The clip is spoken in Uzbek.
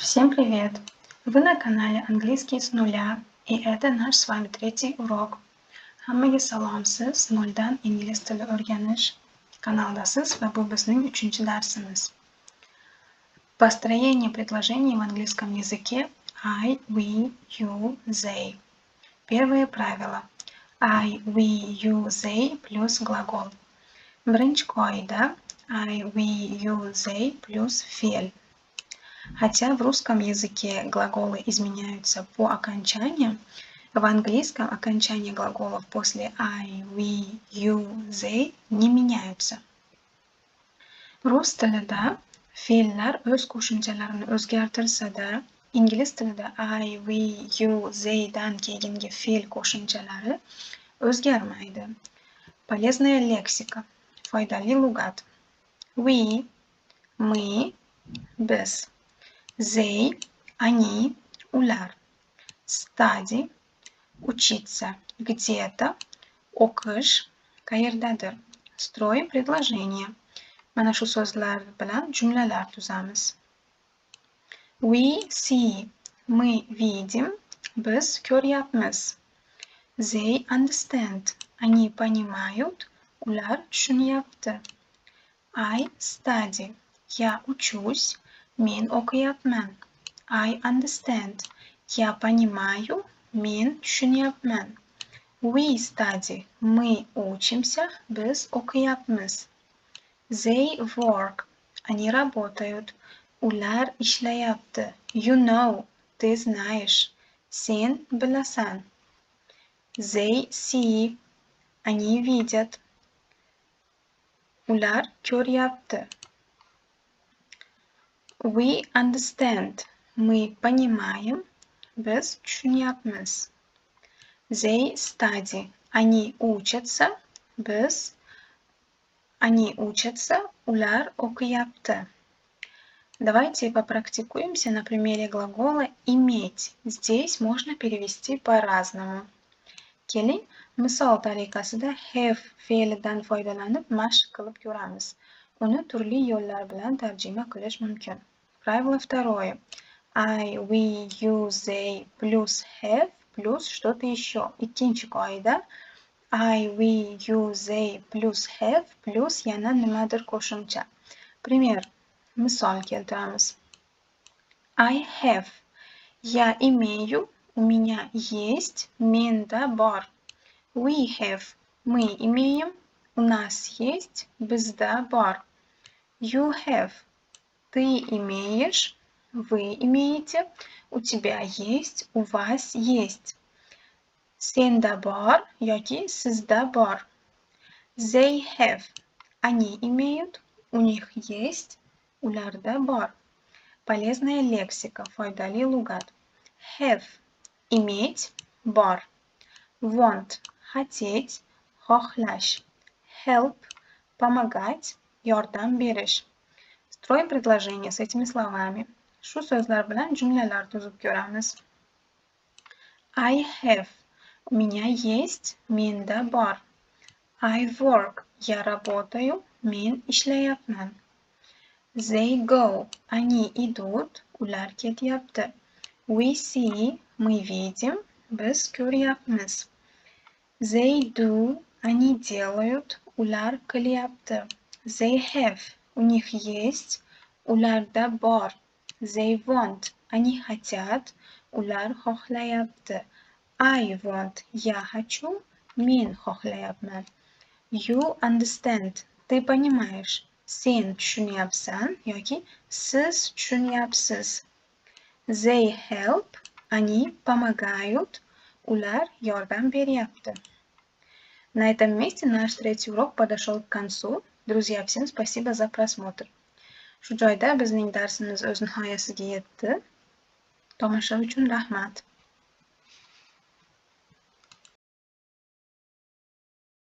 Всем привет! Вы на канале Английский с нуля, и это наш с вами третий урок. Hammaga salom, siz noldan ingliz tili o'rganish kanaldasiz va bu bizning 3-chi darsimiz. Построение предложений в английском языке I, we, you, they. Первое правило. I, we, you, they плюс глагол. Birinchi qoida I, we, you, they плюс fe'l. Хотя в русском языке глаголы изменяются по окончанию, в английском окончания глаголов после I, we, you, they не меняются. Rus tilida fe'llar o'z qo'shimchalarini o'zgartirsa-da, ingliz tilida I, we, you, they'dan keyingi fe'l qo'shimchalari o'zgarmaydi. Полезная лексика. Foydali lug'at. We, мы, biz. They, они, ular. Study, учиться. Где-то, o'qish, qayerdadir. Строим предложение. Mana shu so'zlar bilan jumlalar tuzamiz. We see, мы видим, biz ko'ryapmiz. They understand, они понимают, ular tushunyapti. I study, я учусь, men o'qiyapman. I understand, я понимаю, men tushunyapman. We study, мы учимся, biz o'qiyapmiz. They work, они работают, ular ishlayapti. You know, ты знаешь, sen bilasan. They see, они видят, ular ko'ryapti. We understand, мы понимаем, biz tushunyapmiz. They study, они учатся, ular o'qiyapti. Давайте попрактикуемся на примере глагола иметь. Здесь можно перевести по-разному. Keling, misol tariqasida have fe'lidan foydalanib mashq qilib ko'ramiz. Uni turli yo'llar bilan tarjima qilish mumkin. Правило второе. I, we, you, they плюс have плюс что-то еще. Ikkinchi qoida. I, we, you, they плюс have плюс yana nimadir qo'shimcha. Пример. Misol keltiramiz. I have. Я имею. У меня есть. Menda bor. We have. Мы имеем. У нас есть. Bizda bor. You have. Ты имеешь. Вы имеете. У тебя есть. У вас есть. Senda bor yoki sizda bor. They have. Они имеют. У них есть. Ularda bor. Полезная лексика. Foydali lug'at. Have. Иметь. Bor. Want. Хотеть. Xohlash. Help. Помогать. Yordam berish. Строим предложение с этими словами. Shu so'zlar bilan jumlalar tuzib ko'ramiz. I have. У меня есть. Menda bor. I work. Я работаю. Men ishlayapman. They go. Они идут. Ular ketyapti. We see. Мы видим. Biz ko'ryapmiz. They do. Они делают. Ular qilyapti. They have. У них есть. Ularda bor. They want. Они хотят. Ular xohlayapti. I want. Я хочу. Men xohlayapman. You understand. Ты понимаешь. Sen tushunyapsan yoki siz tushunyapsiz. They help. Они помогают. Ular yordam beryapti. На этом месте наш третий урок подошел к концу. Друзья, всем спасибо за просмотр. Shu joyda bizning darsimiz o'z nihoyasiga yetdi. Tomosha uchun rahmat.